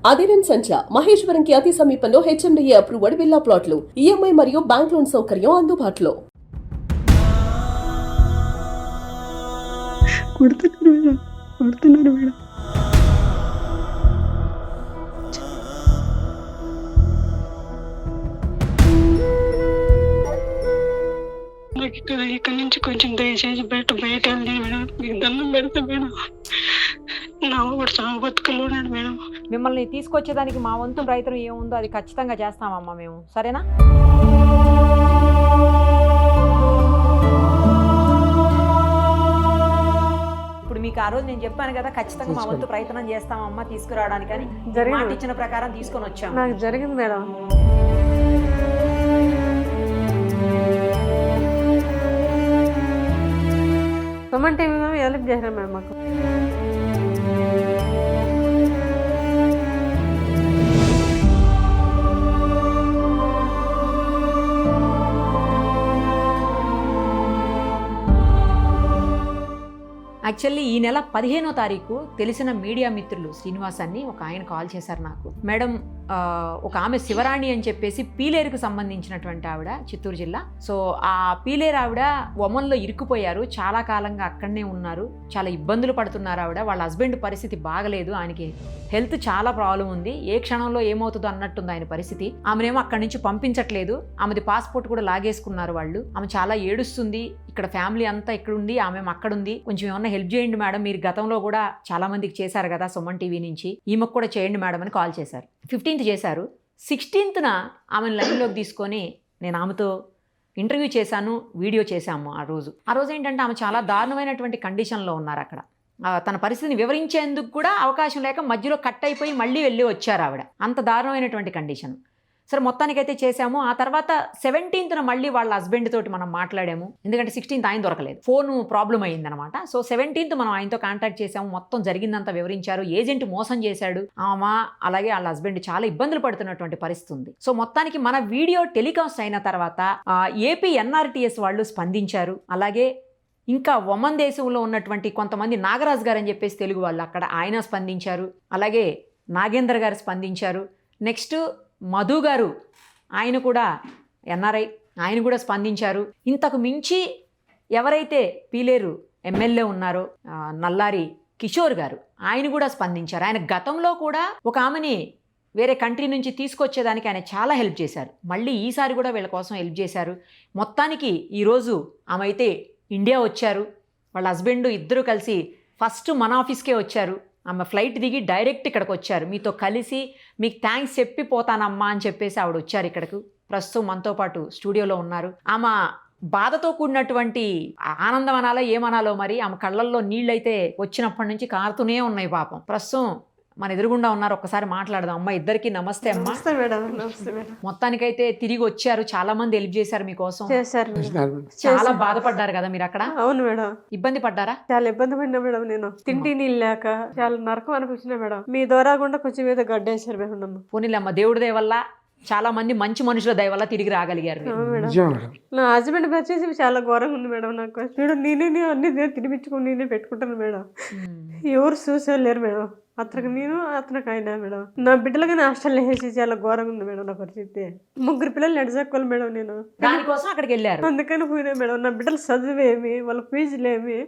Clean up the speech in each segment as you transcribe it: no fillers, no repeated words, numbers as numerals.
అదిరన్ సంచ మహేశ్వరంకి అతి సమీపంలో HMDA approved villa ప్లాట్లు ఈఎంఐ మరియు బ్యాంక్ లోన్ సౌకర్యం అందుబాటులో. కొడుతున్నారు మేడం. నాకు ఇక్కడ నుంచి కొంచెం దయచేసి బయట వెళ్ళి మేడం, మీకు దండం పెడతా మేడం. నా కూడా చావు బతుకులు ఉన్నాడు మేడం. మిమ్మల్ని తీసుకొచ్చేదానికి మా వంతు ప్రయత్నం ఏముందో అది ఖచ్చితంగా చేస్తామమ్మా మేము, సరేనా? ఇప్పుడు మీకు ఆ రోజు నేను చెప్పాను కదా, ఖచ్చితంగా మా వంతు ప్రయత్నం చేస్తామమ్మా తీసుకురావడానికి అని. మాట ఇచ్చిన ప్రకారం తీసుకొని వచ్చాము. నాకు జరిగింది మేడం. సుమన్ టీవీ మేము హెల్ప్ చేశారు మేడం మాకు. యాక్చువల్లీ ఈ నెల 15వ తారీఖు తెలిసిన మీడియా మిత్రులు శ్రీనివాస్ అని ఒక ఆయన కాల్ చేశారు నాకు. మేడం, ఒక ఆమె శివరాణి అని చెప్పేసి పీలేరుకు సంబంధించినటువంటి ఆవిడ, చిత్తూరు జిల్లా. సో ఆ పీలేరు ఆవిడ ఒమన్లో ఇరుక్కుపోయారు, చాలా కాలంగా అక్కడనే ఉన్నారు, చాలా ఇబ్బందులు పడుతున్నారు ఆవిడ. వాళ్ళ హస్బెండ్ పరిస్థితి బాగలేదు, ఆయనకి హెల్త్ చాలా ప్రాబ్లం ఉంది, ఏ క్షణంలో ఏమవుతుందో అన్నట్టుంది ఆయన పరిస్థితి. ఆమెనేమో అక్కడి నుంచి పంపించట్లేదు, ఆమెది పాస్పోర్ట్ కూడా లాగేసుకున్నారు వాళ్ళు. ఆమె చాలా ఏడుస్తుంది, ఇక్కడ ఫ్యామిలీ అంతా ఇక్కడ ఉంది, ఆమె అక్కడ ఉంది, కొంచెం ఏమన్నా హెల్ప్ చేయండి మేడం, మీరు గతంలో కూడా చాలా మందికి చేశారు కదా సుమన్ టీవీ నుంచి, ఈమెకు కూడా చేయండి మేడం అని కాల్ చేశారు. 15th చేశారు. 16th ఆమెను లైన్లోకి తీసుకొని నేను ఆమెతో ఇంటర్వ్యూ చేశాను, వీడియో చేశాము. ఆ రోజు ఏంటంటే ఆమె చాలా దారుణమైనటువంటి కండిషన్లో ఉన్నారు అక్కడ. తన పరిస్థితిని వివరించేందుకు కూడా అవకాశం లేక మధ్యలో కట్ అయిపోయి మళ్ళీ వెళ్ళి వచ్చారు ఆవిడ. అంత దారుణమైనటువంటి కండిషన్. సరే మొత్తానికైతే చేశాము. ఆ తర్వాత 17th మళ్ళీ వాళ్ళ హస్బెండ్ తోటి మనం మాట్లాడాము, ఎందుకంటే 16th ఆయన దొరకలేదు, ఫోన్ ప్రాబ్లం అయ్యిందనమాట. సో 17th మనం ఆయనతో కాంటాక్ట్ చేసాము, మొత్తం జరిగిందంతా వివరించారు. ఏజెంట్ మోసం చేశాడు ఆమె, అలాగే వాళ్ళ హస్బెండ్ చాలా ఇబ్బందులు పడుతున్నటువంటి పరిస్థితి ఉంది. సో మొత్తానికి మన వీడియో టెలికాస్ట్ అయిన తర్వాత ఏపీ ఎన్ఆర్టీఎస్ వాళ్ళు స్పందించారు. అలాగే ఇంకా ఒమన్ దేశంలో ఉన్నటువంటి కొంతమంది నాగరాజు గారు అని చెప్పేసి తెలుగు వాళ్ళు అక్కడ, ఆయన స్పందించారు. అలాగే నాగేందర్ గారు స్పందించారు. నెక్స్ట్ మధు గారు, ఆయన కూడా ఎన్ఆర్ఐ, ఆయన కూడా స్పందించారు. ఇంతకు మించి ఎవరైతే పీలేరు ఎమ్మెల్యే ఉన్నారో నల్లారి కిషోర్ గారు, ఆయన కూడా స్పందించారు. ఆయన గతంలో కూడా ఒక ఆమెని వేరే కంట్రీ నుంచి తీసుకొచ్చేదానికి ఆయన చాలా హెల్ప్ చేశారు. మళ్ళీ ఈసారి కూడా వీళ్ళ కోసం హెల్ప్ చేశారు. మొత్తానికి ఈరోజు ఆమె అయితే ఇండియా వచ్చారు. వాళ్ళ హస్బెండ్ ఇద్దరు కలిసి ఫస్ట్ మన ఆఫీస్కే వచ్చారు. ఆమె ఫ్లైట్ దిగి డైరెక్ట్ ఇక్కడికి వచ్చారు. మీతో కలిసి మీకు థ్యాంక్స్ చెప్పిపోతానమ్మా అని చెప్పేసి ఆవిడ వచ్చారు ఇక్కడికి. ప్రస్తుతం మనతో పాటు స్టూడియోలో ఉన్నారు. ఆమె బాధతో కూడినటువంటి ఆనందం అనాలో ఏమనాలో మరి, ఆమె కళ్ళల్లో నీళ్ళైతే వచ్చినప్పటి నుంచి కారుతూనే ఉన్నాయి పాపం. ప్రస్తుతం మన ఎదురుగుండా ఉన్నారు, ఒక్కసారి మాట్లాడదాం. అమ్మ ఇద్దరికి నమస్తే అమ్మా. మొత్తానికైతే తిరిగి వచ్చారు, చాలా మంది హెల్ప్ చేశారు మీకోసం. చాలా బాధపడ్డారు కదా మీరు అక్కడ? అవును మేడం. ఇబ్బంది పడ్డారా? చాలా ఇబ్బంది పడినా మేడం, నేను తిండి నీళ్ళు లేక చాలా నరకం అనిపించిన మేడం. మీ ద్వారా కూడా కొంచెం మీద గడ్డేశారు మేడం నన్ను. పోనీలమ్మ, దేవుడి దయ వల్ల చాలా మంది మంచి మనుషుల దయ వల్ల తిరిగి రాగలిగారు. నా హస్బెండ్ వచ్చేసి చాలా ఘోరంగా ఉంది మేడం. నాకు మేడం నేనే అన్ని తినిపించుకుని నేనే పెట్టుకుంటాను మేడం. ఎవరు చూసేలేరు మేడం. అతనికి నేను, అతనికి అయినా మేడం. నా బిడ్డలుగా హాస్టల్లో వేసి చాలా ఘోరంగా ఉంది మేడం నా పరిస్థితి. 3 పిల్లలు నడిచక్కోవాలి మేడం నేను. దానికోసం అక్కడికి వెళ్ళారు. అందుకని పోయినా మేడం. నా బిడ్డలు చదువేమి, వాళ్ళ ఫీజులేమి,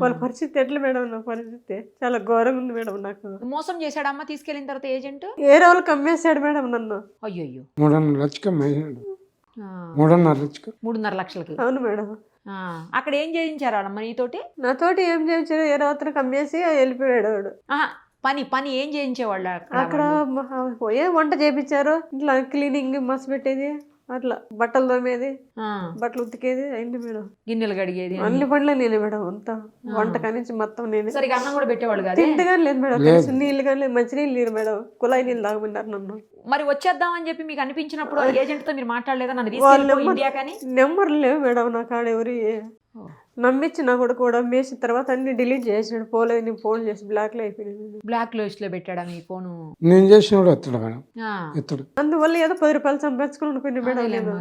వాళ్ళ పరిస్థితి ఎట్లా మేడం? నా పరిస్థితి చాలా ఘోరంగా ఉంది మేడం. నాకు మోసం చేశాడమ్మా తీసుకెళ్ళిన తర్వాత ఏజెంట్. ఏ రోజులకు అమ్మేశాడు మేడం నన్ను. అయ్యో, 3.5 లక్షలకి. అవును మేడం. అక్కడ ఏం చేయించారు అమ్మ నీతోటి? నాతోటి ఏం చేయించారు, ఏ రాత్రికి అమ్మేసి వెళ్ళిపోయాడు వాడు. పని ఏం చేయించేవాళ్ళు అక్కడ? పోయే వంట చేయించారు, ఇట్లా క్లీనింగ్ మస్తు పెట్టేది, అట్లా బట్టలు తోమేది, బట్టలు ఉతికేది అయింది మేడం. గిన్నెలు కడిగేది, అన్ని పనులు నేనే మేడం. అంతా వంట కానించి మొత్తం నేనే. సరిగా అన్నం కూడా పెట్టేవాళ్ళు కాదు, తిండి కానీ లేదు మేడం. నీళ్ళు కానీ లేదు, మంచినీళ్ళు లేరు మేడం. కుళాయి నీళ్ళు తాగమన్నారు నన్ను. మరి వచ్చేద్దామని చెప్పి మీకు అనిపించినప్పుడు ఏజెంట్ తో మీరు మాట్లాడలేదా? నన్ను తీసుకెళ్ళి ఇండియా కానీ. నెంబర్లు లేవు మేడం నా కాడ. ఎవరి నమ్మించి నా కూడా కూడా మేసిన తర్వాత అన్ని డిలీట్ చేసాడు. పోలేదు, నేను ఫోన్ చేసి బ్లాక్ లో అయిపోయింది. బ్లాక్ లిస్ట్ లో పెట్టాడా మీ ఫోన్? నేను చేసిన అందువల్ల ఏదో 10 రూపాయలు సంపాదించుకుని అనుకున్నా మేడం.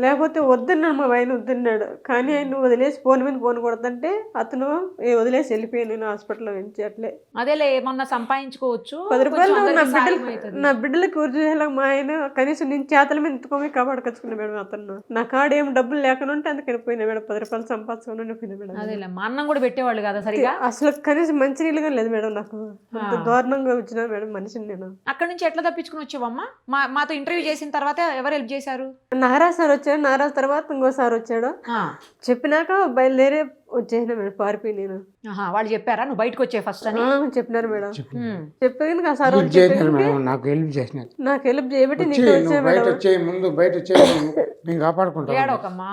లేకపోతే వద్దన్నాడు, మా ఆయన వద్దన్నాడు. కానీ ఆయన వదిలేసి ఫోన్ మీద ఫోన్ కొడతంటే అతను వదిలేసి వెళ్ళిపోయాను నేను హాస్పిటల్లో నుంచి. అట్లే అదేలే ఏమన్నా సంపాదించుకోవచ్చు, 10 రూపాయలు కొంచెం నా అందరికీ సాయం అవుతుంది. నా బిడ్డలకి ఊర్జేలా మా ఆయన కనీసం నేను చేతల మీద ఎత్తుకోమే కాపాడుకొచ్చుకున్నా మేడం. అతను నా కాడ ఏం డబ్బులు లేకుండా ఉంటే అందుకని పోయినా మేడం. 10 రూపాయలు సంపాదించుకుని పోయినా మేడం. అదేలే మా అన్నం కూడా పెట్టేవాళ్ళు కదా సరిగా. అసలు కనీసం మంచి నీళ్ళుగా లేదు మేడం. నాకు అంత దారుణంగా వచ్చిన మేడం మనిషిని నేను. అక్కడ నుంచి ఎట్లా తప్పించుకుని వచ్చావమ్మా? మాతో ఇంటర్వ్యూ చేసిన తర్వాత ఎవరు హెల్ప్ చేశారు? నారాజ్ సార్ వచ్చాడు. నారాజ్ తర్వాత ఇంకోసారి వచ్చాడు. చెప్పినాక బయలుదేరి వచ్చేసిన మేడం, పారిపోయి నేను. వాళ్ళు చెప్పారా నువ్వు బయటకు వచ్చే ఫస్ట్ అని? చెప్పినారు మేడం. చెప్పాను సార్ నాకు హెల్ప్ చేయబట్టి నీకు వచ్చా మేడం. కాపాడుకుంటా ఏడోకమ్మా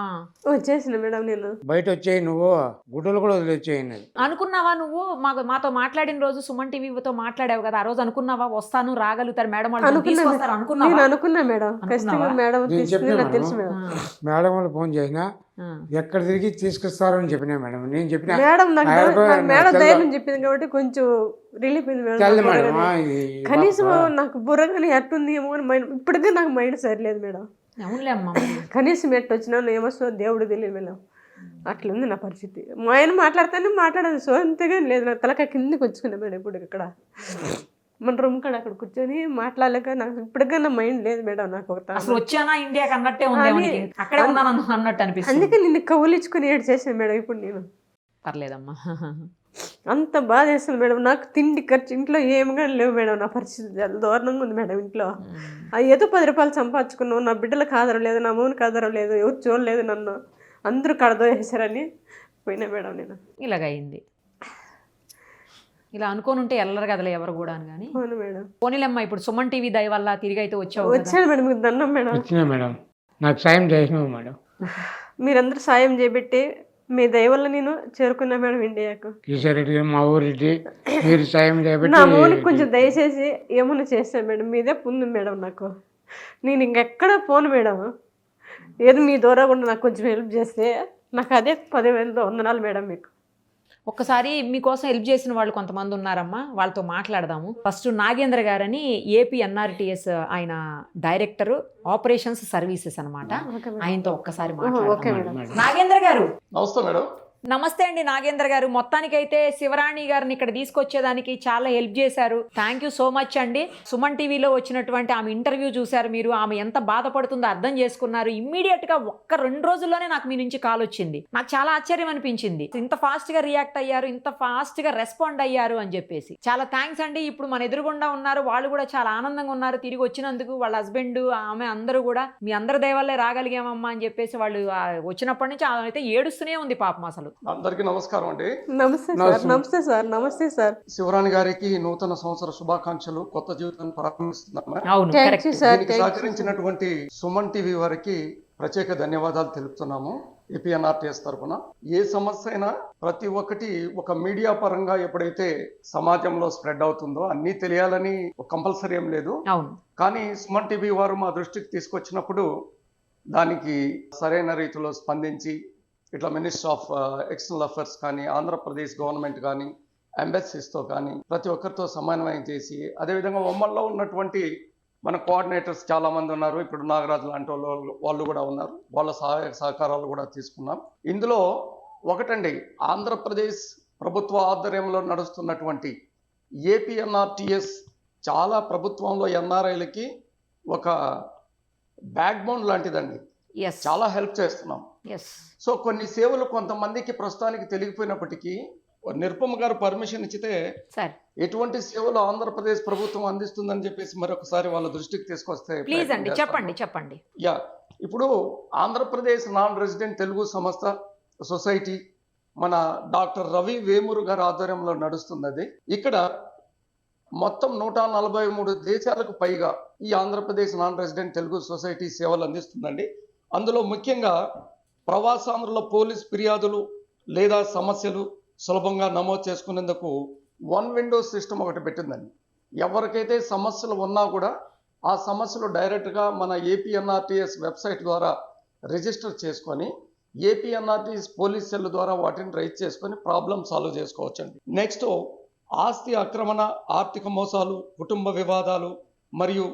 వచ్చేసిన మేడం నేను. బయట వచ్చేయి, నువ్వు గుడ్డలు కూడా వదిలేచ్చేయి. అనుకున్నావా నువ్వు మాతో మాట్లాడిన రోజు సుమన్ టీవీతో మాట్లాడావు కదా, ఆ రోజు అనుకున్నావా వస్తాను రాగలుగుతారు మేడం వాళ్ళు తీసుకొస్తారు అనుకున్నావా? నేను అనుకున్నా మేడం, ఖచ్చితంగా మేడం తీసుకుని తెలుసు మేడం. మేడం వాళ్ళు ఫోన్ చేసినా ఎక్కడ తిరిగి తీసుకొస్తారని చెప్పినా మేడం. నేను చెప్పిన మేడం నాకు మేడం ధైర్యం చెప్పింది కాబట్టి కొంచెం రిలీఫ్ అయింది మేడం. కనీసం నాకు బుర్రగానే ఎట్టుంది ఏమో అని మైండ్, ఇప్పటికే నాకు మైండ్ సరిలేదు మేడం. అవునులే అమ్మా, కనీసం ఎట్టు వచ్చినా ఏమొస్తుందో దేవుడు తెలియదు మేడం. అట్లుంది నా పరిస్థితి. మా ఆయన మాట్లాడితేనే మాట్లాడాను, సో అంతేగా లేదు. నాకు తలకాయ కిందకి వచ్చుకున్నా మేడం. ఇప్పుడు ఇక్కడ మన రూమ్ కాడ అక్కడ కూర్చొని మాట్లాడలేక నాకు ఇప్పటికన్నా మైండ్ లేదు మేడం. నాకు అసలు వచ్చానా ఇండియాకి అన్నట్టే ఉంది, అక్కడే ఉన్నాను అన్నట్టు అనిపిస్తుంది. అందుకే నిన్ను కౌలించుకుని ఏడు చేశాను మేడం. ఇప్పుడు నేను పర్లేదమ్మా, అంత బాధ వేస్తుంది మేడం. నాకు తిండి ఖర్చు ఇంట్లో ఏమిగా లేవు మేడం. నా పరిస్థితి చాలా దారుణంగా ఉంది మేడం. ఇంట్లో ఏదో 10 రూపాయలు సంపాదించుకున్నావు, నా బిడ్డలకు ఆధారం లేదు, నా మూనికి ఆధారం లేదు, ఎవరు చూడలేదు నన్ను, అందరూ కడదో వేసారని పోయినా మేడం నేను. ఇలాగైంది. ఇలా అనుకోని ఉంటే వెళ్ళరు కదలే ఎవరు కూడా అని. కానీ అవును మేడం. పోనీలమ్మా, ఇప్పుడు సుమన్ టీవీ దయ వల్ల తిరిగి అయితే వచ్చావు. వచ్చాను మేడం, మీకు దండం మేడం. వచ్చినా మేడం, నాకు సాయం చేసినావు మేడం. మీరందరూ సాయం చేయబెట్టి మీ దయ వల్ల నేను చేరుకున్నా మేడం ఇండియాకు. కిషోరెడ్డి మా ఊరెడ్డి మీరు సాయం చేయబెట్టి నా మూనికి కొంచెం దయచేసి ఏమన్నా చేస్తాను మేడం. మీదే పుంది మేడం నాకు. నేను ఇంకెక్కడ పోను మేడం. ఏదో మీ ద్వారా కూడా నాకు కొంచెం హెల్ప్ చేస్తే నాకు అదే 10,000 వందనాలు మేడం మీకు. ఒక్కసారి మీకోసం హెల్ప్ చేసిన వాళ్ళు కొంతమంది ఉన్నారమ్మా, వాళ్ళతో మాట్లాడదాము. ఫస్ట్ నాగేంద్ర గారని ఏపీ ఎన్ఆర్టీఎస్ ఆయన డైరెక్టర్ ఆపరేషన్స్ సర్వీసెస్ అనమాట. ఆయనతో ఒక్కసారి మాట్లాడదాం. నాగేంద్ర గారు నమస్తే మేడం. నమస్తే అండి నాగేంద్ర గారు. మొత్తానికైతే శివరాణి గారిని ఇక్కడ తీసుకొచ్చేదానికి చాలా హెల్ప్ చేశారు. థ్యాంక్ యూ సో మచ్ అండి. సుమన్ టీవీలో వచ్చినటువంటి ఆమె ఇంటర్వ్యూ చూశారు మీరు, ఆమె ఎంత బాధపడుతుందో అర్థం చేసుకున్నారు. ఇమ్మీడియట్ గా 1-2 రోజుల్లోనే నాకు మీ నుంచి కాల్ వచ్చింది. నాకు చాలా ఆశ్చర్యం అనిపించింది, ఇంత ఫాస్ట్ గా రియాక్ట్ అయ్యారు, ఇంత ఫాస్ట్ గా రెస్పాండ్ అయ్యారు అని చెప్పేసి. చాలా థ్యాంక్స్ అండి. ఇప్పుడు మన ఎదురుగుండా ఉన్నారు, వాళ్ళు కూడా చాలా ఆనందంగా ఉన్నారు తిరిగి వచ్చినందుకు. వాళ్ళ హస్బెండ్ ఆమె అందరూ కూడా మీ అందరి దయవల్లే రాగలిగామమ్మా అని చెప్పేసి వాళ్ళు వచ్చినప్పటి నుంచి ఆమె అయితే ఏడుస్తూనే ఉంది పాపం. అసలు అందరికీ నమస్కారం అండి. నమస్తే సార్. నమస్తే సార్. నమస్తే సార్. శివరాణి గారికి నూతన సంవత్సర శుభాకాంక్షలు. కొత్త జీవితాన్ని ప్రారంభిస్తున్నామా. దీనికి సహకరించినటువంటి సుమన్ టీవీ వారికి ప్రత్యేక ధన్యవాదాలు తెలుపుతున్నాము ఏపీఎన్ఆర్టీఎస్ తరఫున. ఏ సమస్య అయినా ప్రతి ఒక్కటి ఒక మీడియా పరంగా ఎప్పుడైతే సమాజంలో స్ప్రెడ్ అవుతుందో అన్నీ తెలియాలని కంపల్సరీ ఏం లేదు. కానీ సుమన్ టీవీ వారు మా దృష్టికి తీసుకొచ్చినప్పుడు దానికి సరైన రీతిలో స్పందించి ఇట్లా మినిస్ట్రీ ఆఫ్ ఎక్స్టర్నల్ అఫైర్స్ కానీ, ఆంధ్రప్రదేశ్ గవర్నమెంట్ కానీ, ఎంబసీస్తో కానీ ప్రతి ఒక్కరితో సమన్వయం చేసి, అదేవిధంగా ఉమ్మడిలో ఉన్నటువంటి మన కోఆర్డినేటర్స్ చాలామంది ఉన్నారు. ఇప్పుడు నాగరాజు లాంటి వాళ్ళు కూడా ఉన్నారు. వాళ్ళ సహాయ సహకారాలు కూడా తీసుకున్నాం. ఇందులో ఒకటండి, ఆంధ్రప్రదేశ్ ప్రభుత్వ ఆధ్వర్యంలో నడుస్తున్నటువంటి ఏపీఎన్ఆర్టీఎస్ చాలా ప్రభుత్వంలో ఎన్ఆర్ఐలకి ఒక బ్యాక్ బోన్ లాంటిదండి. చాలా హెల్ప్ చేస్తున్నాం. సో కొన్ని సేవలు కొంతమందికి ప్రస్తుతానికి తెలియకపోయినప్పటికీ నిరుపమ గారు పర్మిషన్ ఇచ్చితే ఎటువంటి సేవలు ఆంధ్రప్రదేశ్ ప్రభుత్వం అందిస్తుందని చెప్పేసి మరొకసారి వాళ్ళ దృష్టికి తీసుకొస్తే చెప్పండి. యా, ఇప్పుడు ఆంధ్రప్రదేశ్ నాన్ రెసిడెంట్ తెలుగు సంస్థ సొసైటీ మన డాక్టర్ రవి వేమూరు గారి ఆధ్వర్యంలో నడుస్తున్నది. ఇక్కడ మొత్తం 143 దేశాలకు పైగా ఈ Andhra Pradesh non resident Telugu society సేవలు అందిస్తుందండి. అందులో ముఖ్యంగా ప్రవాసాంధ్రుల పోలీస్ ఫిర్యాదులు లేదా సమస్యలు సులభంగా నమోదు చేసుకునేందుకు 1 విండో సిస్టమ్ ఒకటి పెట్టిందండి. ఎవరికైతే సమస్యలు ఉన్నా కూడా ఆ సమస్యలు డైరెక్ట్గా మన ఏపీఎన్ఆర్టీఎస్ వెబ్సైట్ ద్వారా రిజిస్టర్ చేసుకొని ఏపీఎన్ఆర్టీఎస్ పోలీస్ సెల్ ద్వారా వాటిని రైజ్ చేసుకొని ప్రాబ్లం సాల్వ్ చేసుకోవచ్చండి. నెక్స్ట్, ఆస్తి ఆక్రమణ, ఆర్థిక మోసాలు, కుటుంబ వివాదాలు మరియు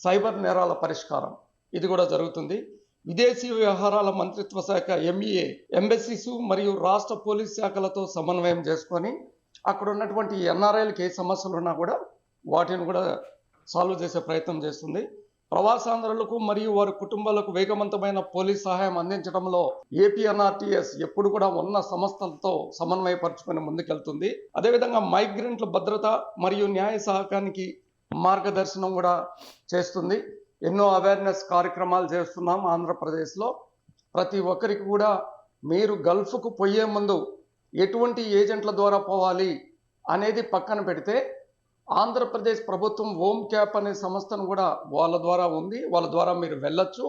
సైబర్ నేరాల పరిష్కారం ఇది కూడా జరుగుతుంది. విదేశీ వ్యవహారాల మంత్రిత్వ శాఖ ఎంఈఏ ఎంబసీస్ మరియు రాష్ట్ర పోలీస్ శాఖలతో సమన్వయం చేసుకొని అక్కడ ఉన్నటువంటి ఎన్ఆర్ఐలకు ఏ సమస్యలు ఉన్నా కూడా వాటిని కూడా సాల్వ్ చేసే ప్రయత్నం చేస్తుంది. ప్రవాసాంధ్రులకు మరియు వారి కుటుంబాలకు వేగవంతమైన పోలీస్ సహాయం అందించడంలో ఏపీఎన్ఆర్టీఎస్ ఎప్పుడు కూడా ఉన్న సంస్థలతో సమన్వయపరుచుకొని ముందుకెళ్తుంది. అదేవిధంగా మైగ్రెంట్ల భద్రత మరియు న్యాయ సహకారానికి మార్గదర్శనం కూడా చేస్తుంది. ఎన్నో అవేర్నెస్ కార్యక్రమాలు చేస్తున్నాం ఆంధ్రప్రదేశ్లో. ప్రతి ఒక్కరికి కూడా మీరు గల్ఫ్కు పోయే ముందు ఎటువంటి ఏజెంట్ల ద్వారా పోవాలి అనేది పక్కన పెడితే ఆంధ్రప్రదేశ్ ప్రభుత్వం హోమ్ క్యాప్ అనే సంస్థను కూడా వాళ్ళ ద్వారా ఉంది. వాళ్ళ ద్వారా మీరు వెళ్ళొచ్చు.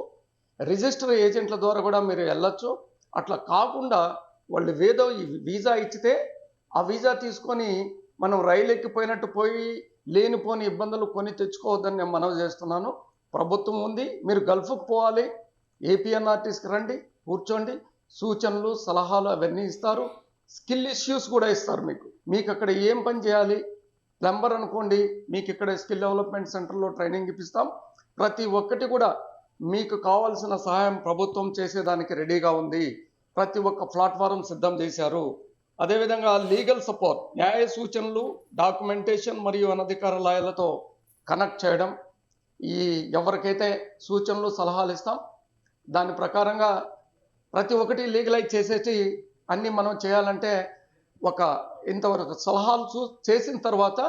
రిజిస్టర్ ఏజెంట్ల ద్వారా కూడా మీరు వెళ్ళొచ్చు. అట్లా కాకుండా వాళ్ళు ఏదో వీసా ఇచ్చితే ఆ వీసా తీసుకొని మనం రైలు ఎక్కిపోయినట్టు పోయి లేనిపోని ఇబ్బందులు కొని తెచ్చుకోవద్దని నేను మనవి చేస్తున్నాను. ప్రభుత్వం ఉంది, మీరు గల్ఫ్కు పోవాలి, ఏపీఎన్ఆర్టీస్కి రండి, కూర్చోండి, సూచనలు సలహాలు అవన్నీ ఇస్తారు. స్కిల్ ఇష్యూస్ కూడా ఇస్తారు. మీకు అక్కడ ఏం పని చేయాలి, ప్లంబర్ అనుకోండి, మీకు ఇక్కడ స్కిల్ డెవలప్మెంట్ సెంటర్లో ట్రైనింగ్ ఇప్పిస్తాం. ప్రతి ఒక్కటి కూడా మీకు కావాల్సిన సహాయం ప్రభుత్వం చేసేదానికి రెడీగా ఉంది. ప్రతి ఒక్క ప్లాట్ఫారం సిద్ధం చేశారు. అదేవిధంగా లీగల్ సపోర్ట్, న్యాయ సూచనలు, డాక్యుమెంటేషన్ మరియు అనధికార లాయర్లతో కనెక్ట్ చేయడం, ఈ ఎవరికైతే సూచనలు సలహాలు ఇస్తాం దాని ప్రకారంగా ప్రతి ఒక్కటి లీగలైజ్ చేసేసి అన్నీ మనం చేయాలంటే ఒక ఇంతవరకు సలహాలు చేసిన తర్వాత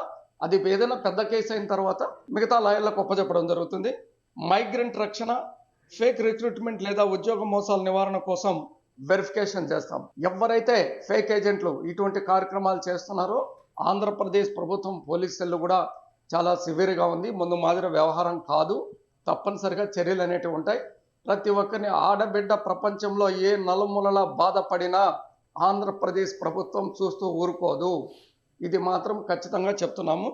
అది ఏదైనా పెద్ద కేసు అయిన తర్వాత మిగతా లాయర్లకు ఒప్పచెప్పడం జరుగుతుంది. మైగ్రెంట్ రక్షణ, ఫేక్ రిక్రూట్మెంట్ లేదా ఉద్యోగ మోసాల నివారణ కోసం వెరిఫికేషన్ చేస్తాం. ఎవరైతే ఫేక్ ఏజెంట్లు ఇటువంటి కార్యక్రమాలు చేస్తున్నారో ఆంధ్రప్రదేశ్ ప్రభుత్వం పోలీస్ సెల్ కూడా చాలా సివియర్గా ఉంది. ముందు మాదిరి వ్యవహారం కాదు, తప్పనిసరిగా చర్యలు అనేటివి ఉంటాయి. ప్రతి ఒక్కరిని ఆడబిడ్డ ప్రపంచంలో ఏ నలుమూలలా బాధపడినా ఆంధ్రప్రదేశ్ ప్రభుత్వం చూస్తూ ఊరుకోదు. ఇది మాత్రం ఖచ్చితంగా చెప్తున్నాము.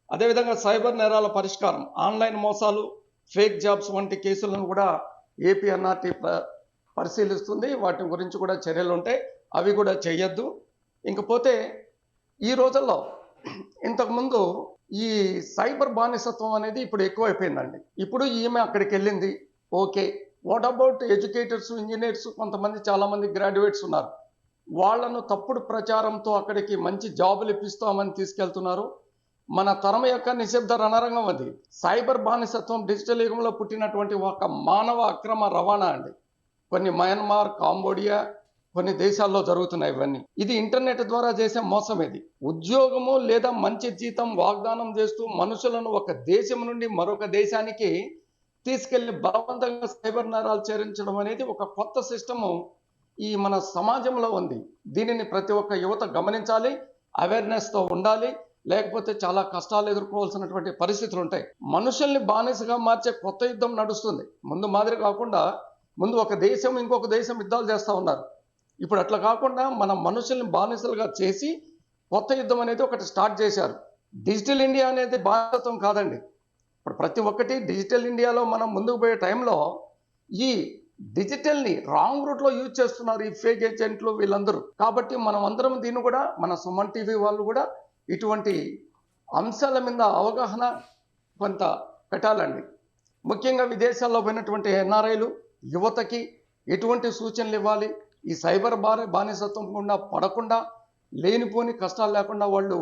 అదేవిధంగా సైబర్ నేరాల పరిష్కారం, ఆన్లైన్ మోసాలు, ఫేక్ జాబ్స్ వంటి కేసులను కూడా ఏపీఎన్ఆర్టీ పరిశీలిస్తుంది. వాటి గురించి కూడా చర్యలు ఉంటాయి, అవి కూడా చేయొద్దు. ఇంకపోతే ఈ రోజుల్లో ఇంతకుముందు ఈ సైబర్ బానిసత్వం అనేది ఇప్పుడు ఎక్కువైపోయిందండి. ఇప్పుడు ఈమె అక్కడికి వెళ్ళింది, okay. What about educators, engineers, కొంతమంది చాలామంది గ్రాడ్యుయేట్స్ ఉన్నారు. వాళ్లను తప్పుడు ప్రచారంతో అక్కడికి మంచి జాబులు ఇప్పిస్తామని తీసుకెళ్తున్నారు. మన తరం యొక్క నిశ్శబ్ద రణరంగం అది. సైబర్ బానిసత్వం డిజిటల్ యుగంలో పుట్టినటువంటి ఒక మానవ అక్రమ రవాణా అండి. కొన్ని మయన్మార్, కాంబోడియా, కొన్ని దేశాల్లో జరుగుతున్నాయి ఇవన్నీ. ఇది ఇంటర్నెట్ ద్వారా చేసే మోసం. ఇది ఉద్యోగము లేదా మంచి జీతం వాగ్దానం చేస్తూ మనుషులను ఒక దేశం నుండి మరొక దేశానికి తీసుకెళ్లి బలవంతంగా సైబర్ నేరాలు చేరించడం అనేది ఒక కొత్త సిస్టము ఈ మన సమాజంలో ఉంది. దీనిని ప్రతి ఒక్క యువత గమనించాలి, అవేర్నెస్తో ఉండాలి. లేకపోతే చాలా కష్టాలు ఎదుర్కోవాల్సినటువంటి పరిస్థితులు ఉంటాయి. మనుషుల్ని బానిసగా మార్చే కొత్త యుద్ధం నడుస్తుంది. ముందు మాదిరి కాకుండా ముందు ఒక దేశం ఇంకొక దేశం యుద్ధాలు చేస్తూ ఉన్నారు. ఇప్పుడు అట్లా కాకుండా మన మనుషుల్ని బానిసలుగా చేసి కొత్త యుద్ధం అనేది ఒకటి స్టార్ట్ చేశారు. డిజిటల్ ఇండియా అనేది బానిసత్వం కాదండి. ఇప్పుడు ప్రతి ఒక్కటి డిజిటల్ ఇండియాలో మనం ముందుకు పోయే టైంలో ఈ డిజిటల్ని రాంగ్ రూట్లో యూజ్ చేస్తున్నారు ఈ ఫేక్ ఏజెంట్లు వీళ్ళందరూ. కాబట్టి మనం అందరం దీన్ని కూడా మన సుమన్ టీవీ వాళ్ళు కూడా ఇటువంటి అంశాల మీద అవగాహన కొంత పెట్టాలండి. ముఖ్యంగా విదేశాల్లో పోయినటువంటి ఎన్ఆర్ఐలు యువతకి ఎటువంటి సూచనలు ఇవ్వాలి, ఈ సైబర్ బానిసత్వం గుండా పడకుండా లేనిపోని కష్టాలు లేకుండా వాళ్ళు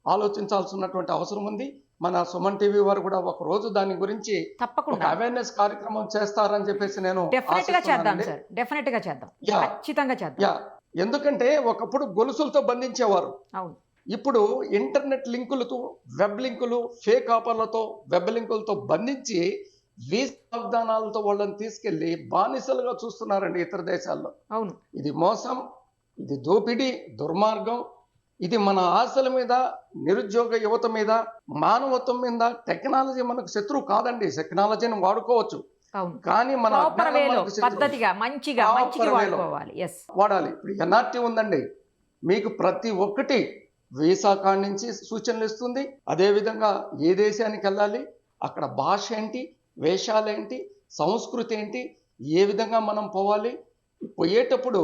ఆలోచించాల్సినటువంటి అవసరం ఉంది. మన సుమన్ టీవీ వారు కూడా ఒక రోజు దాని గురించి తప్పకుండా అవేర్నెస్ కార్యక్రమం చేస్తారని చెప్పేసి నేను ఎందుకంటే ఒకప్పుడు గొలుసులతో బంధించేవారు. ఇప్పుడు ఇంటర్నెట్ లింకులతో, వెబ్ లింకులు, ఫేక్ ఆఫర్లతో, వెబ్ లింకులతో బంధించి వీసా వాగ్దానాలతో వాళ్ళని తీసుకెళ్లి బానిసలుగా చూస్తున్నారండి ఇతర దేశాల్లో. అవును, ఇది మోసం, ఇది దోపిడీ, దుర్మార్గం. ఇది మన ఆశల మీద, నిరుద్యోగ యువత మీద, మానవత్వం మీద. టెక్నాలజీ మనకు శత్రువు కాదండి, టెక్నాలజీని వాడుకోవచ్చు, కానీ మన వాడాలి. ఇప్పుడు ఎన్ఆర్టీ ఉందండి, మీకు ప్రతి ఒక్కటి వీసా కాడి నుంచి సూచనలు ఇస్తుంది. అదేవిధంగా ఏ దేశానికి వెళ్ళాలి, అక్కడ భాష ఏంటి, వేషాలేంటి, సంస్కృతి ఏంటి, ఏ విధంగా మనం పోవాలి. పోయేటప్పుడు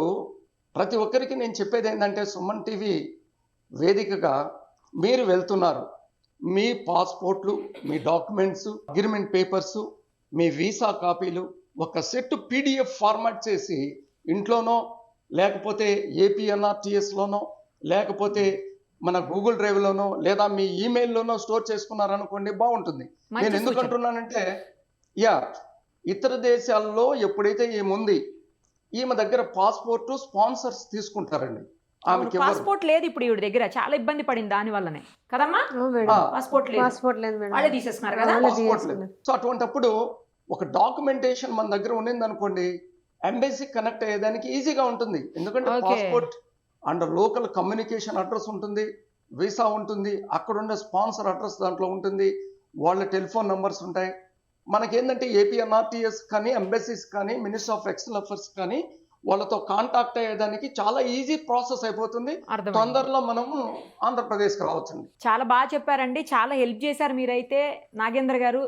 ప్రతి ఒక్కరికి నేను చెప్పేది ఏంటంటే, సుమన్ టీవీ వేదికగా మీరు వెళ్తున్నారు, మీ పాస్పోర్ట్లు, మీ డాక్యుమెంట్స్, అగ్రిమెంట్ పేపర్సు, మీ వీసా కాపీలు ఒక సెట్ PDF ఫార్మాట్ చేసి ఇంట్లోనో లేకపోతే APNRTSలోనో లేకపోతే మన గూగుల్ డ్రైవ్లోనో లేదా మీ ఈమెయిల్లోనో స్టోర్ చేసుకున్నారనుకోండి, బాగుంటుంది. నేను ఎందుకు అంటున్నానంటే, ఇతర దేశాల్లో ఎప్పుడైతే ఏముంది, ఈమె దగ్గర పాస్పోర్ట్ స్పాన్సర్స్ తీసుకుంటారండి. ఆమెకి పాస్పోర్ట్ లేదు ఇప్పుడు ఈవిడ దగ్గర, చాలా ఇబ్బంది పడింది దాని వల్లనే కదమ్మా. పాస్పోర్ట్ లేదు, పాస్పోర్ట్ లేదు మేడం, వాళ్ళే తీసేస్తున్నారు కదా. పాస్పోర్ట్ లేదు. సో అటువంటప్పుడు ఒక డాక్యుమెంటేషన్ మన దగ్గర ఉండింది అనుకోండి, ఎంబసీ కనెక్ట్ అయ్యేదానికి ఈజీగా ఉంటుంది. ఎందుకంటే passport and local communication address ఉంటుంది, వీసా ఉంటుంది, అక్కడ ఉండే స్పాన్సర్ అడ్రస్ దాంట్లో ఉంటుంది, వాళ్ళ టెలిఫోన్ నంబర్స్ ఉంటాయి. మనకేంటంటే APNRTS కానీ ఎంబసీస్ కానీ మినిస్ట్రీ ఆఫ్ ఎక్స్టర్నల్ అఫైర్స్ కానీ వాళ్ళతో కాంటాక్ట్ అయ్యేదానికి చాలా ఈజీ ప్రాసెస్ అయిపోతుంది. తొందరలో మనము ఆంధ్రప్రదేశ్కి రావచ్చండి. చాలా బాగా చెప్పారండి, చాలా హెల్ప్ చేశారు మీరైతే. నాగేంద్ర గారు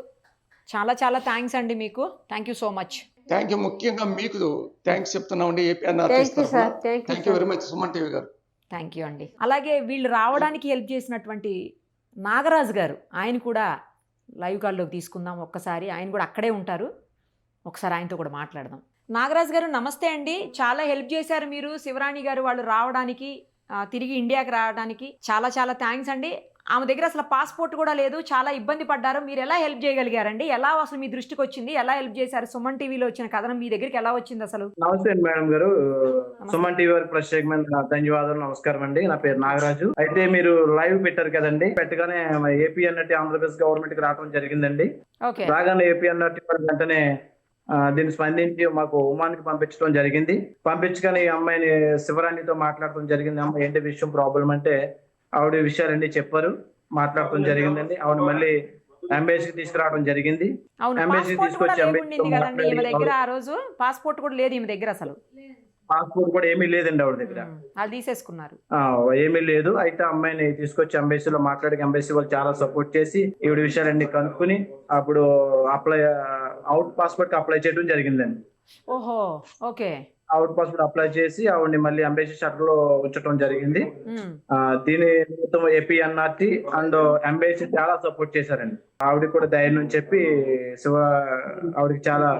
చాలా చాలా థ్యాంక్స్ అండి మీకు. Thank you so much. Thank you. ముఖ్యంగా మీకు థ్యాంక్స్ చెప్తున్నామండి APNRTS తరఫున. Thank you very much Suman TV గారు. థ్యాంక్ యూ అండి. అలాగే వీళ్ళు రావడానికి హెల్ప్ చేసినటువంటి నాగరాజు గారు, ఆయన కూడా లైవ్ కాల్లోకి తీసుకుందాం ఒక్కసారి. ఆయన కూడా అక్కడే ఉంటారు, ఒకసారి ఆయనతో కూడా మాట్లాడదాం. నాగరాజు గారు నమస్తే అండి. చాలా హెల్ప్ చేశారు మీరు శివరాణి గారు వాళ్ళు రావడానికి, తిరిగి ఇండియాకి రావడానికి. చాలా చాలా థ్యాంక్స్ అండి. ఆమె దగ్గర అసలు పాస్పోర్ట్ కూడా లేదు, చాలా ఇబ్బంది పడ్డారు. మీరు ఎలా హెల్ప్ చేయగలిగారండి? ఎలా అసలు మీ దృష్టికి వచ్చింది? ఎలా హెల్ప్ చేశారు? సుమన్ టీవీలో వచ్చిన కథనం మీ దగ్గరికి ఎలా వచ్చింది అసలు? నమస్తే మేడం గారు, సుమన్ టీవీ వారికి ప్రత్యేకమైన ధన్యవాదాలు, నమస్కారం అండి. నా పేరు నాగరాజు. అయితే మీరు లైవ్ పెట్టారు కదండి, పెట్టగానే APNRT ఆంధ్రప్రదేశ్ గవర్నమెంట్ కి రావడం జరిగిందండి. రాగానే APNRT వెంటనే దీన్ని స్పందించి మాకు ఉమానికి పంపించడం జరిగింది. పంపించగానే ఈ అమ్మాయిని శివరాణితో మాట్లాడటం జరిగింది. అమ్మాయి ఏంటి విషయం ప్రాబ్లం అంటే ఆవిడ విషయాలన్నీ చెప్పారు, మాట్లాడటం జరిగిందండి. ఆవిడ మళ్ళీ ఎంబసీకి తీసుకురావడం జరిగింది. ఎంబసీ తీసుకొచ్చి పాస్పోర్ట్ కూడా లేదు ఈమె దగ్గర, అసలు పాస్పోర్ట్ కూడా ఏమీ లేదండి ఆవిడ దగ్గర, అది తీసేసుకున్నారు, ఏమీ లేదు. అయితే అమ్మాయిని తీసుకొచ్చి ఎంబసీలో మాట్లాడి ఎంబసీ వాళ్ళు చాలా సపోర్ట్ చేసి ఈవిడ విషయాలన్నీ కనుక్కుని అప్పుడు అవుట్ పాస్పోర్ట్ అప్లై చేయడం జరిగిందండి. ఓహో, ఓకే. అవుట్ పాస్పోర్ట్ అప్లై చేసి ఆవిడని మళ్ళీ ఎంబసీ షటర్ లో ఉంచడం జరిగింది. దీని మొత్తం APNRT అండ్ ఎంబసీ చాలా సపోర్ట్ చేశారండి. ఆవిడకి కూడా ధైర్యం చెప్పి ఆవిడకి చాలా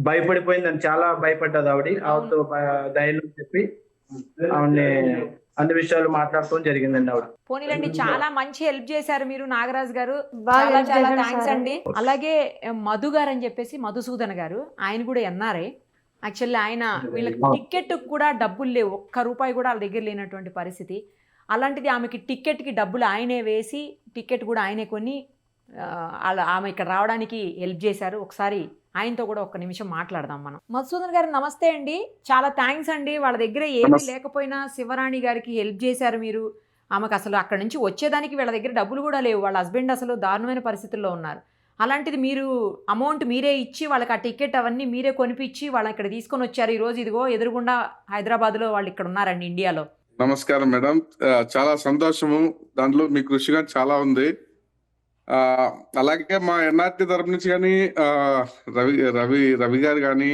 భయపడిపోయిందని, చాలా భయపడ్డది ఆవిడతో ధైర్యం చెప్పి ఆవిడని అన్ని విషయాలు మాట్లాడటం జరిగిందండి ఆవిడ. పోనీలండి, చాలా మంచి హెల్ప్ చేశారు మీరు నాగరాజు గారు, చాలా చాలా థ్యాంక్స్ అండి. అలాగే మధు గారు అని చెప్పేసి మధుసూదన్ గారు, ఆయన కూడా NRI. యాక్చువల్లీ ఆయన వీళ్ళకి టికెట్ కూడా డబ్బులు లేవు, ఒక్క రూపాయి కూడా వాళ్ళ దగ్గర లేనటువంటి పరిస్థితి. అలాంటిది ఆమెకి టికెట్కి డబ్బులు ఆయనే వేసి టికెట్ కూడా ఆయనే కొని ఆమె ఇక్కడ రావడానికి హెల్ప్ చేశారు. ఒకసారి ఆయనతో కూడా ఒక్క నిమిషం మాట్లాడదాం మనం. మధుసూదన్ గారు నమస్తే అండి, చాలా థ్యాంక్స్ అండి. వాళ్ళ దగ్గర ఏమీ లేకపోయినా శివరాణి గారికి హెల్ప్ చేశారు మీరు. ఆమెకు అసలు అక్కడ నుంచి వచ్చేదానికి వీళ్ళ దగ్గర డబ్బులు కూడా లేవు, వాళ్ళ హస్బెండ్ అసలు దారుణమైన పరిస్థితుల్లో ఉన్నారు. అలాంటిది మీరు అమౌంట్ మీరే ఇచ్చి వాళ్ళకి ఆ టికెట్ అవన్నీ మీరే కొనిపించి వాళ్ళని ఇక్కడ తీసుకొని వచ్చారు. ఈ రోజు ఇదిగో ఎదురుగుండా హైదరాబాద్లో వాళ్ళు ఇక్కడ ఉన్నారండి, ఇండియాలో. నమస్కారం మేడం, చాలా సంతోషము. దాంట్లో మీ కృషిగా చాలా ఉంది. అలాగే మా NRT తరపు నుంచి కానీ రవి గారు కానీ,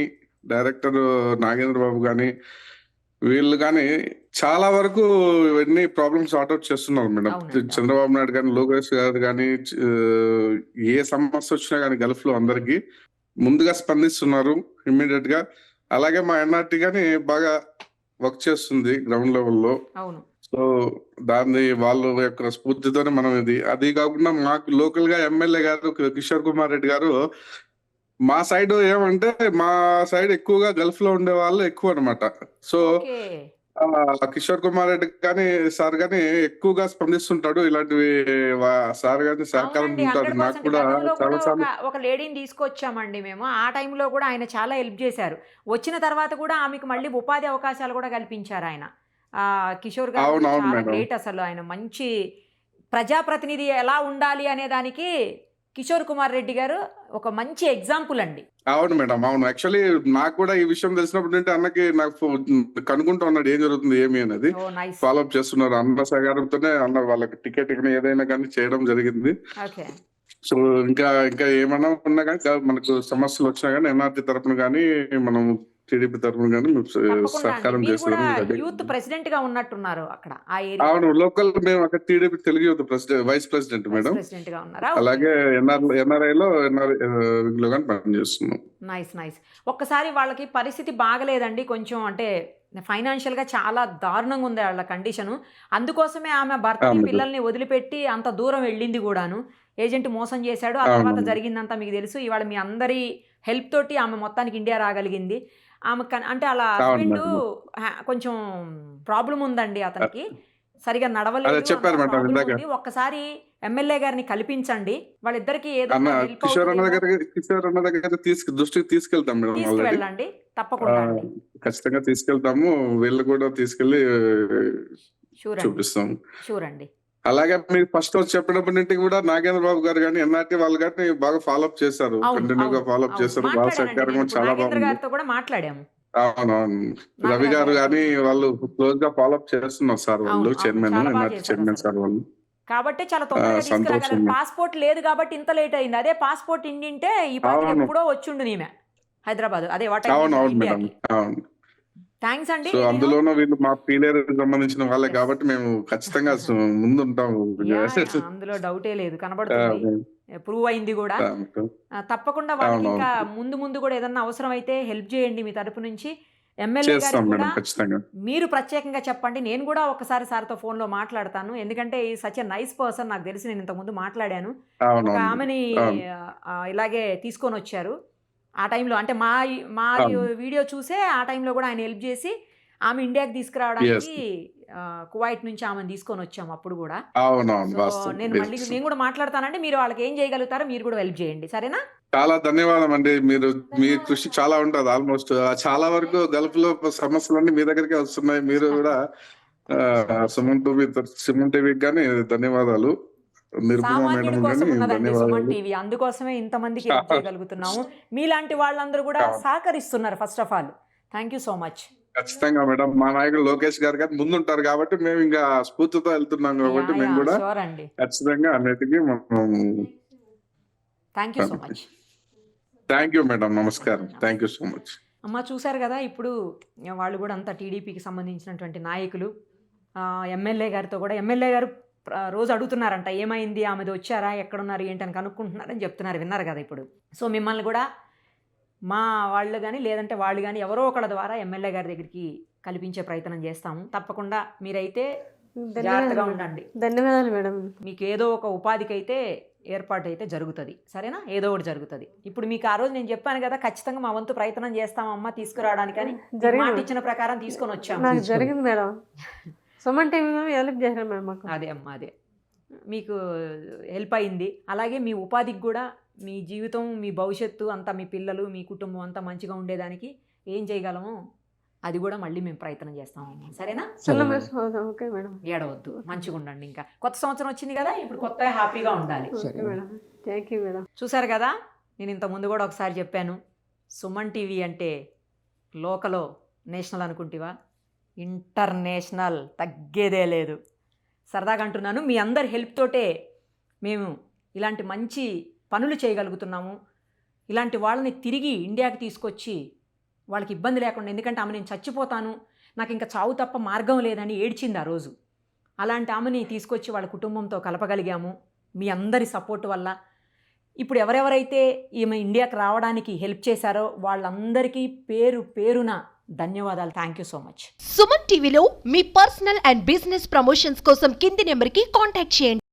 డైరెక్టర్ నాగేంద్ర బాబు కానీ, వీళ్ళు కానీ చాలా వరకు ఇవన్నీ ప్రాబ్లమ్స్ సార్ట్అవుట్ చేస్తున్నారు మేడం. చంద్రబాబు నాయుడు కానీ, లోకేష్ గారు కానీ, ఏ సమస్య వచ్చినా కానీ గల్ఫ్ లో అందరికి ముందుగా స్పందిస్తున్నారు ఇమ్మీడియట్ గా. అలాగే మా NRT కానీ బాగా వర్క్ చేస్తుంది గ్రౌండ్ లెవెల్లో. సో దాన్ని వాళ్ళ యొక్క స్ఫూర్తితోనే మనం అది కాకుండా మాకు లోకల్ గా ఎమ్మెల్యే గారు కిషోర్ కుమార్ రెడ్డి గారు, మా సైడ్ ఏమంటే మా సైడ్ ఎక్కువగా గల్ఫ్ లో ఉండే వాళ్ళు ఎక్కువ అనమాట. సో కిషోర్ కుమార్ రెడ్డి కానీ సార్ కానీ ఎక్కువగా స్పందిస్తుంటాడు. ఇలాంటివి సార్ గానీ సహకారం ఉంటాడు. నాకు కూడా చాలా సార్లు ఒక లేడీని తీసుకొచ్చామండి మేము, ఆ టైంలో కూడా ఆయన చాలా హెల్ప్ చేశారు. వచ్చిన తర్వాత కూడా ఆమెకు మళ్ళీ ఉపాధి అవకాశాలు కూడా కల్పించారు ఆయన. కిషోర్ గారు చాలా గ్రేట్ అసలు. ఆయన మంచి ప్రజాప్రతినిధి ఎలా ఉండాలి అనే దానికి కిషోర్ కుమార్ రెడ్డి గారు ఒక మంచి ఎగ్జాంపుల్ అండి. అవును మేడం, అవును. యాక్చువల్లీ నాకు కూడా ఈ విషయం తెలిసినప్పుడు అంటే అన్నకి నాకు కనుక్కుంటూ ఉన్నాడు ఏం జరుగుతుంది ఏమి అనేది. ఫాలో అప్ చేస్తున్నారు. అన్న సహకారంతోనే అన్న వాళ్ళకి టికెట్ ఏదైనా కానీ చేయడం జరిగింది. సో ఇంకా ఏమైనా ఉన్నా కానీ మనకు సమస్యలు వచ్చినా కానీ NRT తరపున కానీ మనం టీడీపీ తరఫున కానీ మేము తప్పకుండా సహకారం అండి. మీరు కూడా చేసేదానికి యూత్ ప్రెసిడెంట్ గా ఉన్నట్టున్నారు అక్కడ ఆ ఏరియా. అవును, లోకల్ మేము అక్కడ TDP Telugu youth vice president madam. President గా ఉన్నారా? అలాగే ఎన్ఆర్ఐలో లో కానీ పనిచేస్తున్నాం. నైస్. ఒక్కసారి వాళ్ళకి పరిస్థితి బాగలేదండి, కొంచెం అంటే ఫైనాన్షియల్ గా చాలా దారుణంగా ఉంది వాళ్ళ కండిషను. అందుకోసమే ఆమె భర్తని పిల్లల్ని వదిలిపెట్టి అంత దూరం వెళ్ళింది కూడాను. ఏజెంట్ మోసం చేశాడు. ఆ తర్వాత జరిగిందంతా మీకు తెలుసు. ఇవాళ మీ అందరి హెల్ప్ తోటి ఆమె మొత్తానికి ఇండియా రాగలిగింది. ఆమె అంటే అలా హస్బెండ్ కొంచెం ప్రాబ్లం ఉందండి అతనికి, సరిగా నడవలేదు. చెప్పారు మేడం ఇందాక. ఒక్కసారి ఎమ్మెల్యే గారిని కల్పించండి, వాళ్ళిద్దరికి ఏదైనా హెల్ప్ కిషోర్ అన్న దగ్గర దృష్టికి తీసుకెళ్తాం మేడం. తీసుకువెళ్ళండి తప్పకుండా అండి. ఖచ్చితంగా తీసుకెళ్తాము. వీళ్ళు కూడా తీసుకెళ్లి చూపిస్తాం. షూర్ అండి. అలాగే మీరు ఫస్ట్ చెప్పినప్పటి నుండి కూడా నాగేంద్ర బాబు గారు కానీ ఎన్ఆర్టీ వాళ్ళు కానీ బాగా ఫాలోఅప్ చేశారు, కంటిన్యూగా ఫాలోఅప్ చేశారు. బాగా సహకారం చాలా బాగుంది. కూడా మాట్లాడాము. అవునవును, రవి గారు కానీ వాళ్ళు క్లోజ్ గా ఫాలోఅప్ చేస్తున్నారు సార్, వాళ్ళు చైర్మన్, ఎన్ఆర్టీ చైర్మన్ సార్ వాళ్ళు. కాబట్టి చాలా తొందరగా తీసుకురాగలరు. పాస్పోర్ట్ లేదు కాబట్టి ఇంత లేట్ అయింది. అదే పాస్పోర్ట్ ఇండింటే ఈ పాటికి ఎప్పుడో వచ్చిండు నీమే హైదరాబాద్. అదే అవునవును మేడం. అవును, థ్యాంక్స్ అండి. సో అందులోనూ వీళ్ళు మా పీలేరు సంబంధించిన వాళ్ళే కాబట్టి మేము ఖచ్చితంగా ముందుంటాము. అందులో డౌటే లేదు, కనబడుతుంది, ప్రూవ్ అయింది కూడా. తప్పకుండా వాళ్ళకి ఇంకా ముందు కూడా ఏదన్నా అవసరం అయితే హెల్ప్ చేయండి మీ తరపు నుంచి. ఎమ్మెల్యే గారికి కూడా మీరు ప్రత్యేకంగా చెప్పండి. నేను కూడా ఒకసారి సార్తో ఫోన్లో మాట్లాడతాను, ఎందుకంటే ఈ సచ్ ఎ నైస్ పర్సన్. నాకు తెలిసి నేను ఇంతకుముందు మాట్లాడాను. ఒక ఆమెని ఇలాగే తీసుకొని వచ్చారు ఆ టైంలో, అంటే మా వీడియో చూసే ఆ టైంలో కూడా ఆయన హెల్ప్ చేసి ఆమె ఇండియాకి తీసుకురావడానికి కువైట్ నుంచి ఆమెను తీసుకొని వచ్చాము అప్పుడు కూడా. నేను కూడా మాట్లాడతానండి, మీరు వాళ్ళకి ఏం చేయగలుగుతారో మీరు కూడా హెల్ప్ చేయండి, సరేనా? చాలా ధన్యవాదం అండి. మీ కృషి చాలా ఉంటుంది. ఆల్మోస్ట్ చాలా వరకు గల్ఫ్ లో సమస్యలన్నీ మీ దగ్గరికి వస్తున్నాయి. మీరు కూడా సుమన్ టీవీకి కానీ ధన్యవాదాలు. సుమన్ టీవీ అందుకోసమే ఇంతమందికి హెల్ప్ చేయగలుగుతున్నాము. మీలాంటి వాళ్ళందరూ కూడా సహకరిస్తున్నారు. First of all thank you so much. ఖచ్చితంగా మేడం, మా నాయకుడు లోకేష్ గారు కానీ ముందుంటారు కాబట్టి మేము ఇంకా స్ఫూర్తితో వెళ్తున్నాం కాబట్టి మేము కూడా ఖచ్చితంగా అన్నిటికీ thank you so much. Thank you madam, నమస్కారం. Thank you so much. అమ్మ చూశారు కదా, ఇప్పుడు వాళ్ళు కూడా అంతా టీడీపీకి సంబంధించినటువంటి నాయకులు. ఎమ్మెల్యే గారితో కూడా ఎమ్మెల్యే గారు రోజు అడుగుతున్నారంట, ఏమైంది, ఆమెది వచ్చారా, ఎక్కడున్నారు, ఏంటని కనుక్కుంటున్నారని చెప్తున్నారు. విన్నారు కదా ఇప్పుడు. సో మిమ్మల్ని కూడా మా వాళ్ళు కానీ లేదంటే వాళ్ళు కానీ ఎవరో ఒకళ్ళ ద్వారా ఎమ్మెల్యే గారి దగ్గరికి కల్పించే ప్రయత్నం చేస్తాము. తప్పకుండా మీరైతే జాగ్రత్తగా ఉండండి. ధన్యవాదాలు మేడం. మీకు ఏదో ఒక ఉపాధికి అయితే ఏర్పాటు అయితే జరుగుతుంది, సరేనా? ఏదో ఒకటి జరుగుతుంది. ఇప్పుడు మీకు ఆ రోజు నేను చెప్పాను కదా, ఖచ్చితంగా మా వంతు ప్రయత్నం చేస్తామమ్మా తీసుకురావడానికి అని. మాట ఇచ్చిన ప్రకారం తీసుకొని వచ్చాము. జరిగింది మేడం. సుమన్ టీవీ హెల్ప్ చేశారు మేడం మాకు. అదే అమ్మా, అదే మీకు హెల్ప్ అయింది. అలాగే మీ ఉపాధికి కూడా, మీ జీవితం, మీ భవిష్యత్తు అంతా, మీ పిల్లలు, మీ కుటుంబం అంతా మంచిగా ఉండేదానికి ఏం చేయగలమో అది కూడా మళ్ళీ మేము ప్రయత్నం చేస్తామమ్మా, సరేనా? Okay madam. ఏడవద్దు, మంచిగా ఉండండి. ఇంకా కొత్త సంవత్సరం వచ్చింది కదా, ఇప్పుడు కొత్త హ్యాపీగా ఉండాలి. Thank you madam. చూసారు కదా, నేను ఇంతకుముందు కూడా ఒకసారి చెప్పాను, సుమన్ టీవీ అంటే లోకలో నేషనల్ అనుకుంటేవా, ఇంటర్నేషనల్, తగ్గేదే లేదు. సరదాగా అంటున్నాను. మీ అందరి హెల్ప్ తోటే మేము ఇలాంటి మంచి పనులు చేయగలుగుతున్నాము. ఇలాంటి వాళ్ళని తిరిగి ఇండియాకి తీసుకొచ్చి వాళ్ళకి ఇబ్బంది లేకుండా, ఎందుకంటే ఆమె నేను చచ్చిపోతాను, నాకు ఇంకా చావు తప్ప మార్గం లేదని ఏడ్చింది ఆ రోజు. అలాంటి ఆమెని తీసుకొచ్చి వాళ్ళ కుటుంబంతో కలపగలిగాము మీ అందరి సపోర్ట్ వల్ల. ఇప్పుడు ఎవరెవరైతే ఈమె ఇండియాకి రావడానికి హెల్ప్ చేశారో వాళ్ళందరికీ పేరు పేరున ధన్యవాదాలు. Thank you so much. Suman టీవీలో మీ పర్సనల్ అండ్ బిజినెస్ ప్రమోషన్స్ కోసం కింది నెంబర్కి కాంటాక్ట్ చేయండి.